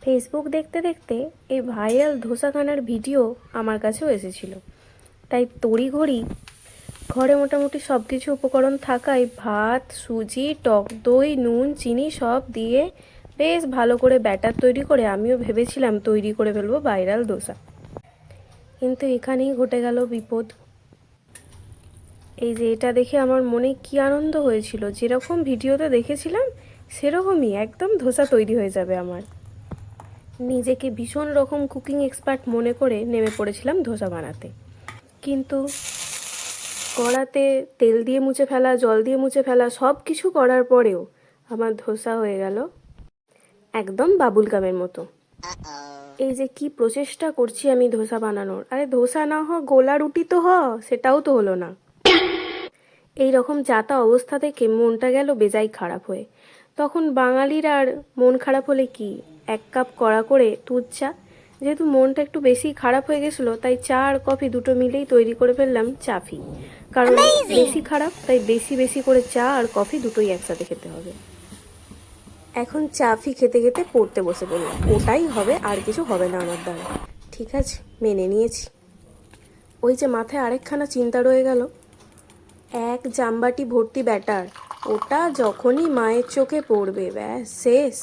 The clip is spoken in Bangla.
ফেসবুক দেখতে দেখতে এই ভাইরাল ধোসাখানার ভিডিও আমার কাছেও এসেছিল, তাই তড়িঘড়ি ঘরে মোটামুটি সব কিছু উপকরণ থাকায় ভাত, সুজি, টক দই, নুন, চিনি সব দিয়ে বেশ ভালো করে ব্যাটার তৈরি করে আমিও ভেবেছিলাম তৈরি করে ফেলবো ভাইরাল ধোসা। কিন্তু এখানেই ঘটে গেল বিপদ। এই যে এটা দেখে আমার মনে কি আনন্দ হয়েছিল, যেরকম ভিডিওতে দেখেছিলাম সেরকমই একদম ধোসা তৈরি হয়ে যাবে আমার। নিজেকে ভীষণ রকম কুকিং এক্সপার্ট মনে করে নেমে পড়েছিলাম ধোসা বানাতে। কিন্তু কড়াতে তেল দিয়ে মুছে ফেলা, জল দিয়ে মুছে ফেলা সব কিছু করার পরেও আমার ধোসা হয়ে গেল একদম বাবুল গামের মতো। এই যে কি প্রচেষ্টা করছি আমি ধোসা বানানোর, আরে ধোসা না গোলা রুটি তো সেটাও তো হলো না। এই রকম যাতা অবস্থা থেকে মনটা গেল বেজায় খারাপ হয়ে। তখন বাঙালির আর মন খারাপ হলে কি, 1 কাপ কড়া করে দুধ চা। যেহেতু মনটা একটু বেশি খারাপ হয়ে গেছিলো, তাই চা আর কফি দুটো মিলেই তৈরি করে ফেললাম চাফি। কারণ বেশি খারাপ, তাই বেশি বেশি করে চা আর কফি দুটোই একসাথে খেতে হবে। এখন চাফি খেতে খেতে পড়তে বসে পড়লাম, ওটাই হবে, আর কিছু হবে না আমার দ্বারা। ঠিক আছে, মেনে নিয়েছি। ওই যে মাথায় আরেকখানা চিন্তা রয়ে গেল, 1 জামবাটি ভর্তি ব্যাটার, ওটা যখনই মায়ের চোখে পড়বে ব্যাস শেষ।